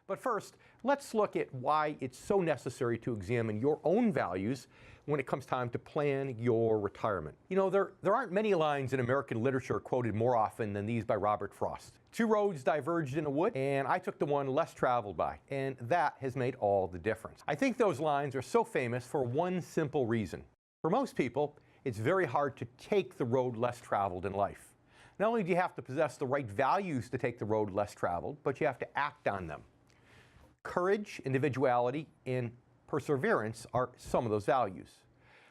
But first, let's look at why it's so necessary to examine your own values when it comes time to plan your retirement. You know, there aren't many lines in American literature quoted more often than these by Robert Frost. Two roads diverged in a wood, and I took the one less traveled by, and that has made all the difference. I think those lines are so famous for one simple reason. For most people, it's very hard to take the road less traveled in life. Not only do you have to possess the right values to take the road less traveled, but you have to act on them. Courage, individuality, and perseverance are some of those values.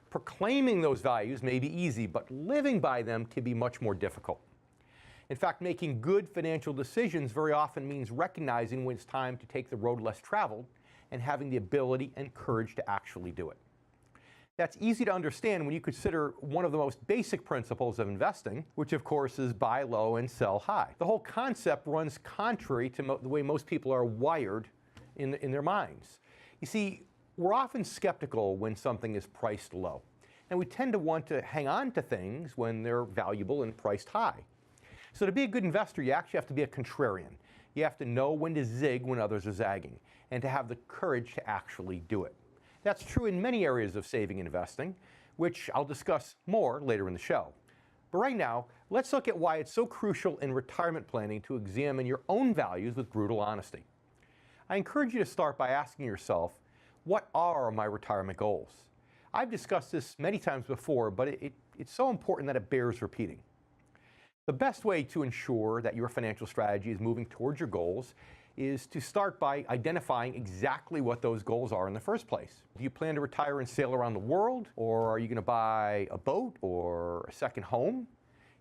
Proclaiming those values may be easy, but living by them can be much more difficult. In fact, making good financial decisions very often means recognizing when it's time to take the road less traveled and having the ability and courage to actually do it. That's easy to understand when you consider one of the most basic principles of investing, which of course is buy low and sell high. The whole concept runs contrary to the way most people are wired in their minds. You see, we're often skeptical when something is priced low, and we tend to want to hang on to things when they're valuable and priced high. So to be a good investor, you actually have to be a contrarian. You have to know when to zig when others are zagging, and to have the courage to actually do it. That's true in many areas of saving and investing, which I'll discuss more later in the show. But right now, let's look at why it's so crucial in retirement planning to examine your own values with brutal honesty. I encourage you to start by asking yourself, what are my retirement goals? I've discussed this many times before, but it's so important that it bears repeating. The best way to ensure that your financial strategy is moving towards your goals is to start by identifying exactly what those goals are in the first place. Do you plan to retire and sail around the world? Or are you going to buy a boat or a second home?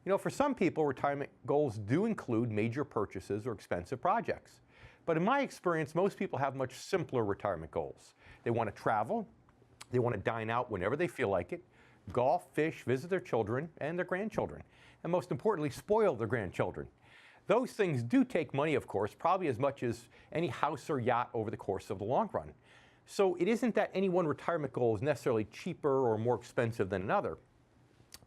You know, for some people, retirement goals do include major purchases or expensive projects. But in my experience, most people have much simpler retirement goals. They want to travel, they want to dine out whenever they feel like it, golf, fish, visit their children and their grandchildren, and most importantly, spoil their grandchildren. Those things do take money, of course, probably as much as any house or yacht over the course of the long run. So it isn't that any one retirement goal is necessarily cheaper or more expensive than another.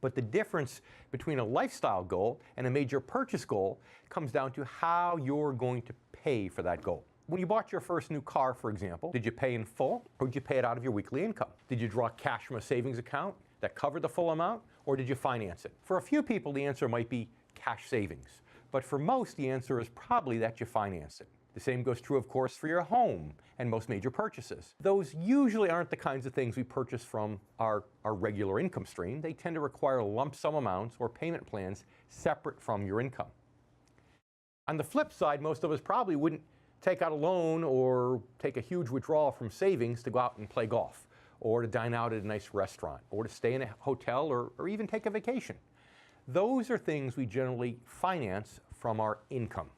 But the difference between a lifestyle goal and a major purchase goal comes down to how you're going to pay for that goal. When you bought your first new car, for example, did you pay in full or did you pay it out of your weekly income? Did you draw cash from a savings account that covered the full amount, or did you finance it? For a few people, the answer might be cash savings. But for most, the answer is probably that you finance it. The same goes true, of course, for your home and most major purchases. Those usually aren't the kinds of things we purchase from our regular income stream. They tend to require lump sum amounts or payment plans separate from your income. On the flip side, most of us probably wouldn't take out a loan or take a huge withdrawal from savings to go out and play golf, or to dine out at a nice restaurant, or to stay in a hotel, or even take a vacation. Those are things we generally finance from our income.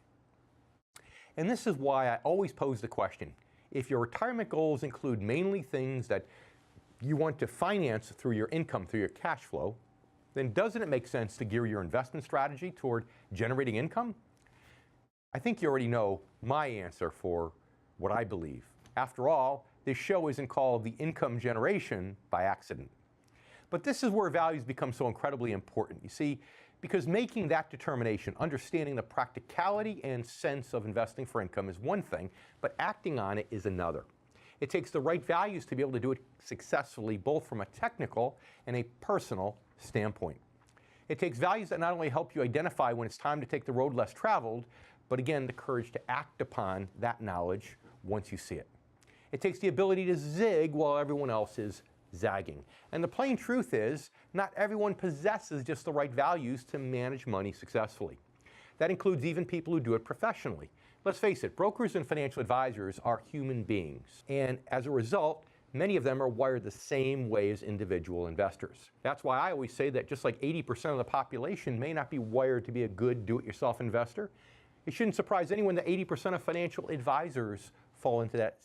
And this is why I always pose the question, if your retirement goals include mainly things that you want to finance through your income, through your cash flow, then doesn't it make sense to gear your investment strategy toward generating income? I think you already know my answer for what I believe. After all, this show isn't called The Income Generation by accident. But this is where values become so incredibly important. You see, because making that determination, understanding the practicality and sense of investing for income is one thing, but acting on it is another. It takes the right values to be able to do it successfully, both from a technical and a personal standpoint. It takes values that not only help you identify when it's time to take the road less traveled, but again, the courage to act upon that knowledge once you see it. It takes the ability to zig while everyone else is zagging. And the plain truth is, not everyone possesses just the right values to manage money successfully. That includes even people who do it professionally. Let's face it, brokers and financial advisors are human beings. And as a result, many of them are wired the same way as individual investors. That's why I always say that just like 80% of the population may not be wired to be a good do-it-yourself investor, it shouldn't surprise anyone that 80% of financial advisors fall into that